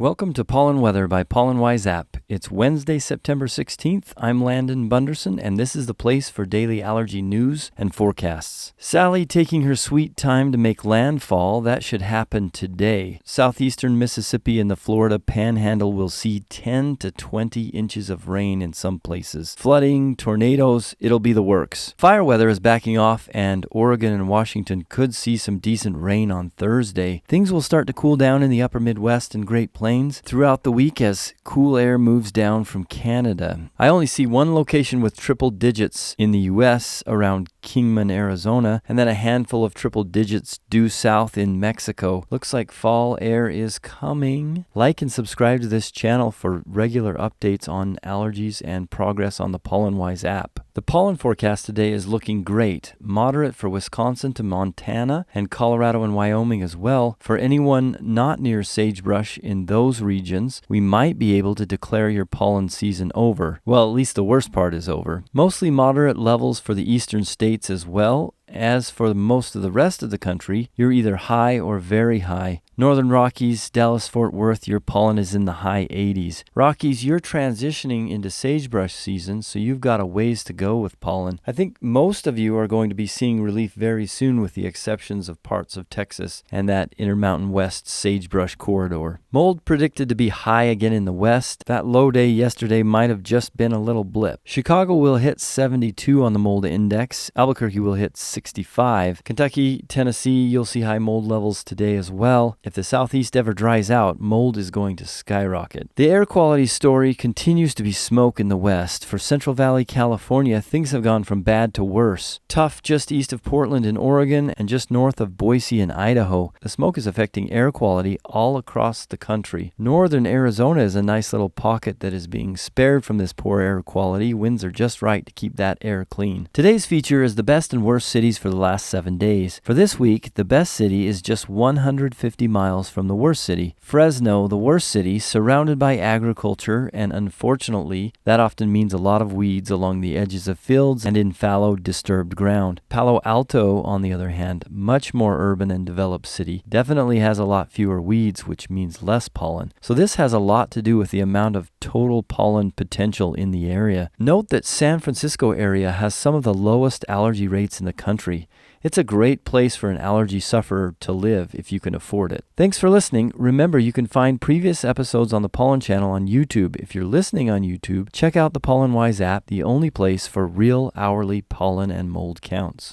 Welcome to Pollen Weather by Pollen Wise App. It's Wednesday, September 16th. I'm Landon Bunderson, and this is the place for daily allergy news and forecasts. Sally taking her sweet time to make landfall. That should happen today. Southeastern Mississippi and the Florida Panhandle will see 10 to 20 inches of rain in some places. Flooding, tornadoes, it'll be the works. Fire weather is backing off, and Oregon and Washington could see some decent rain on Thursday. Things will start to cool down in the upper Midwest and Great Plains throughout the week as cool air moves down from Canada. I only see one location with triple digits in the U.S. around Kingman, Arizona, and then a handful of triple digits due south in Mexico. Looks like fall air is coming. Like and subscribe to this channel for regular updates on allergies and progress on the Pollen Wise app. The pollen forecast today is looking great. Moderate for Wisconsin to Montana and Colorado and Wyoming as well. For anyone not near sagebrush in those regions, we might be able to declare your pollen season over. Well, at least the worst part is over. Mostly moderate levels for the eastern states as well. As for most of the rest of the country, you're either high or very high. Northern Rockies, Dallas-Fort Worth, your pollen is in the high 80s. Rockies, you're transitioning into sagebrush season, so you've got a ways to go with pollen. I think most of you are going to be seeing relief very soon, with the exceptions of parts of Texas and that Intermountain West sagebrush corridor. Mold predicted to be high again in the west. That low day yesterday might have just been a little blip. Chicago will hit 72 on the mold index. Albuquerque will hit 65. Kentucky, Tennessee, you'll see high mold levels today as well. If the southeast ever dries out, mold is going to skyrocket. The air quality story continues to be smoke in the west. For Central Valley, California, things have gone from bad to worse. Tough just east of Portland in Oregon and just north of Boise in Idaho. The smoke is affecting air quality all across the country. Northern Arizona is a nice little pocket that is being spared from this poor air quality. Winds are just right to keep that air clean. Today's feature is the best and worst cities for the last 7 days. For this week, the best city is just 150 miles from the worst city. Fresno, the worst city, surrounded by agriculture, and unfortunately, that often means a lot of weeds along the edges of fields and in fallow, disturbed ground. Palo Alto, on the other hand, much more urban and developed city, definitely has a lot fewer weeds, which means less pollen. So this has a lot to do with the amount of total pollen potential in the area. Note that San Francisco area has some of the lowest allergy rates in the country. It's a great place for an allergy sufferer to live if you can afford it. Thanks for listening. Remember, you can find previous episodes on the Pollen Channel on YouTube. If you're listening on YouTube, check out the Pollen Wise app, the only place for real hourly pollen and mold counts.